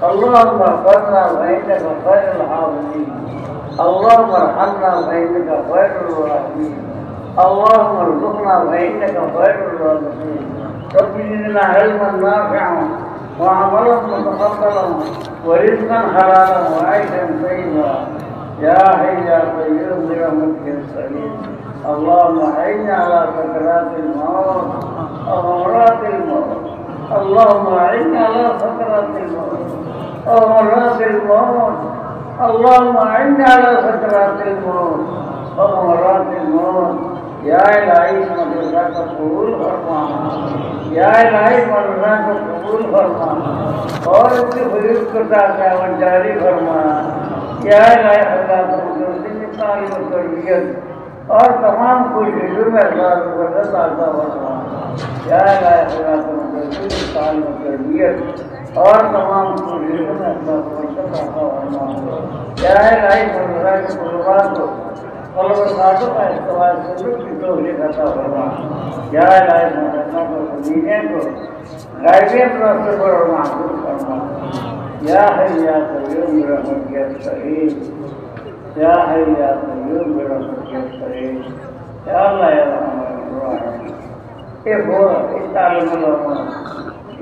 اللهم اغفرنا فإنك خير الحافظين. اللهم ارحمنا فإنك خير الراحمين. اللهم ارزقنا فإنك خير الرازقين. رب زدنا علما نافعا وعملا متقبلا ورزقا حلالا وعيشا طيبا يا حي يا قيوم برحمتك نستغيث. اللهم أعنا على سكرات الموت وغمرات الموت. اللهم أعنا على سكرات الموت وغمرات الموت. اللهم أعنا على سكرات الموت وغمرات الموت. या इलाही मदरसा को कबूल फरमा, या इलाही मदरसा को कबूल फरमा और इसकी खरीद करता क्या जारी फरमा। या इलाही हज़रात तालीम और तरबियत और तमाम कोशिशों में बरकत आता फरमा। या इलाही हज़रात तालीम और तरबियत और तमाम कोशिशों में बरकत आता फरमा। या इलाही मदरसा के तलबा को साधु का इस्तेमाल खाता होगा। या इलाही मदरसा को मदीने को गायबियत रास्ते पर महफूज करना। या हय्य या क़य्यूम बिरहमतिक नस्तगीथ। या हय्य या क़य्यूम बिरहमतिक नस्तगीथ। या अल्लाह या रहमान रहीम। ये बोल इस तालीम में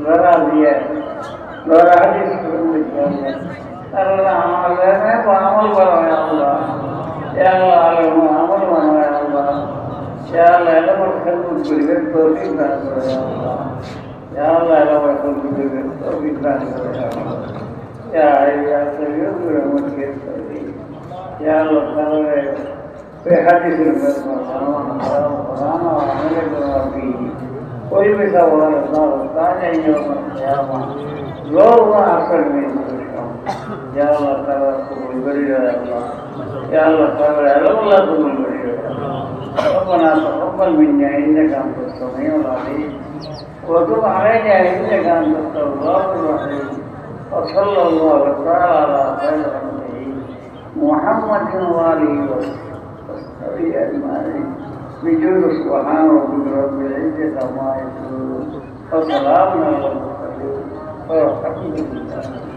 लड़ा दिया लड़ा हदीस में अल्लाह अमल में अमल बनाया अल्लाह या अल्लाह अमल बनाया अल्लाह या अल्लाह अमल खत्म कर तौफीक दान करो या अल्लाह अमल खत्म कर तौफीक दान करो या या क़य्यूम बिरहमतिक नस्तगीथ। या अल्लाह ताला बेहदीस में फरमाना अमल करवाती कोई भी सवाल ना होता नहीं हो लोग आखिर में या अल्लाह ताला कबूल करिए अल्लाह। या अल्लाह ताला अल्लाह कबूल करिए। रब्बना तक़ब्बल मिन्ना इन्नका अंतस समीउल अलीम व तुब अलैना इन्नका अंतत तव्वाबुर रहीम। व सल्लल्लाहु तआला अला खैरिल खल्क़िही मुहम्मदिन व आलिहि व सह्बिही अजमाईन। बिजुज़ सुब्हान रब्बिका रब्बिल इज़्ज़ति अम्मा यसिफून व सलामुन अलल मुरसलीन वल्हम्दुलिल्लाहि।